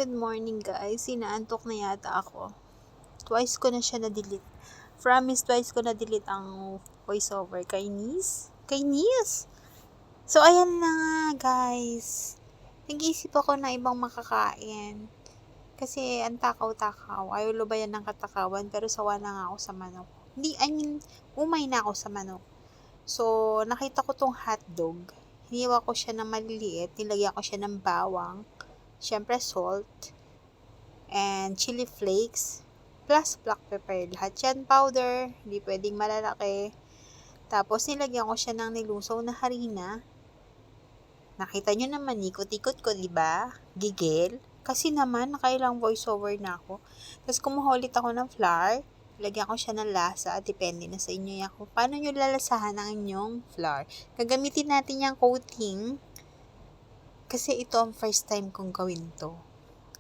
Good morning guys. Inaantok na yata ako. Twice ko na siya na-delete. Promise, twice ko na-delete ang voiceover kay Nis. So, ayan na nga guys. Nag-iisip ako na ibang makakain. Kasi ang takaw-takaw. Ayaw lubayan ng katakawan pero sawa na nga ako sa manok. Umay na ako sa manok. So, nakita ko tong hotdog. Hiniwa ko siya ng maliliit. Nilagyan ko siya ng bawang. Syempre salt, and chili flakes, plus black pepper. Lahat yan powder, hindi pwedeng malalaki. Tapos nilagyan ko siya ng nilusaw na harina. Nakita nyo naman, ikot-ikot ko, diba? Gigil. Kasi naman, nakailang voiceover na ako. Tapos kumuha ulit ako ng flour. Lagyan ko siya ng lasa. Depende na sa inyo yan. Kung paano nyo lalasahan ang inyong flour. Gagamitin natin yung coating. Kasi ito ang first time kong gawin to.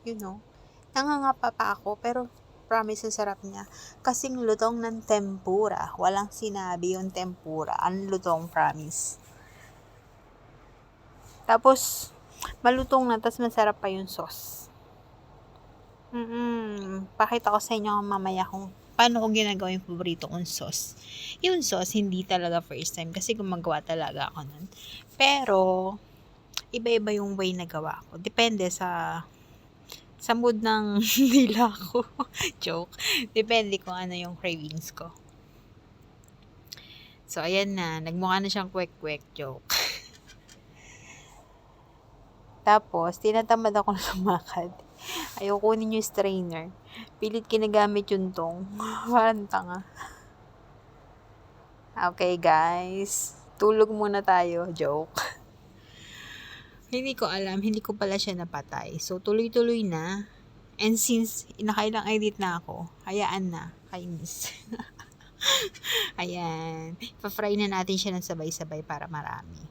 You know, nangangapa pa ako, pero promise ang sarap niya. Kasing lutong ng tempura. Walang sinabi yung tempura. Ang lutong, promise. Tapos, malutong na, tapos masarap pa yung sauce. Pakita ko sa inyo mamaya kung paano ko ginagawa yung paborito kong sauce. Yung sauce, hindi talaga first time kasi gumagawa talaga ako nun. Pero, iba-iba yung way na gawa ko. Depende sa mood ng dila ko. Joke. Depende kung ano yung cravings ko. So, ayan na. Nagmukha na siyang kwek-kwek. Joke. Tapos, tinatamad ako na lumakad. Ayaw kunin yung strainer. Pilit kinagamit yung tong. Parang tanga. Okay, guys. Tulog muna tayo. Joke. Hindi ko alam, hindi ko pala siya napatay. So, tuloy-tuloy na. And since nakailang edit na ako, hayaan na, kainis. Ayan. Pa-fry na natin siya ng sabay-sabay para marami.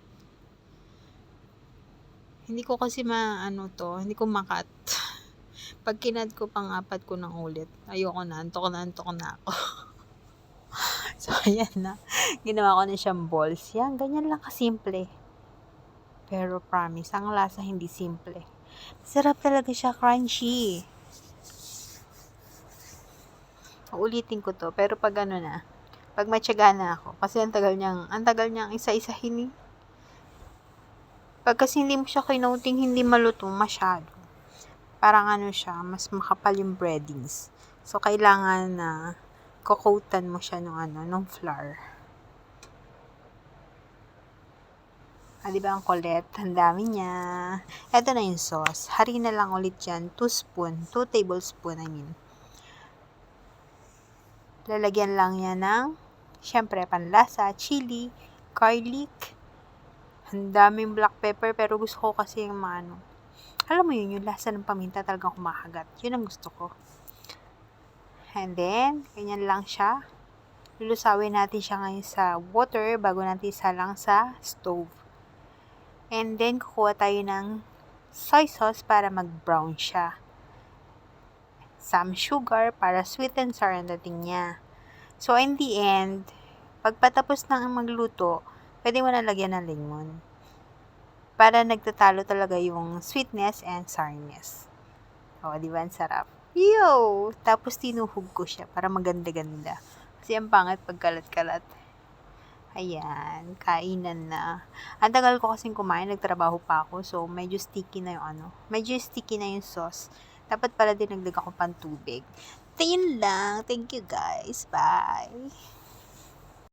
Hindi ko kasi hindi ko makat. Pag kinad ko pang-apat ko ng ulit, ayoko na, antok na ako. So, ayan na. Ginawa ko na siyang balls. Yan, ganyan lang kasimple. Pero promise, ang lasa hindi simple. Sarap talaga siya, crunchy. Uulitin ko to, pero pag pag matyaga na ako, kasi ang tagal niyang isa-isahin. Pag kasi hindi mo siya kinauting, hindi malutong masyado. Parang siya, mas makapal yung breadings. So, kailangan na kukoatan mo siya nung flour. Diba ang kulit? Ang dami niya. Ito na yung sauce. Harina lang ulit yan. 2 tablespoon, Lalagyan lang yan ng, syempre, panlasa, chili, garlic. Ang daming black pepper, pero gusto ko kasi yung alam mo yun, yung lasa ng paminta talagang kumakagat. Yun ang gusto ko. And then, ganyan lang siya. Lulusawin natin siya ngayon sa water bago natin isalang sa stove. And then, kukuha tayo ng soy sauce para mag-brown siya. Some sugar para sweet and sour ang dating niya. So, in the end, pagpatapos ng magluto, pwede mo na lagyan ng lemon. Para nagtatalo talaga yung sweetness and sourness. Di ba? Ang sarap. Yo! Tapos, tinuhog ko siya para maganda-ganda. Kasi ang pangit pag kalat-kalat. Ayan, kainan na. Ang tagal ko kasing kumain, nagtrabaho pa ako. So, medyo sticky na yung sauce. Dapat pala dinagdag ako pang tubig. Yun lang. Thank you guys. Bye.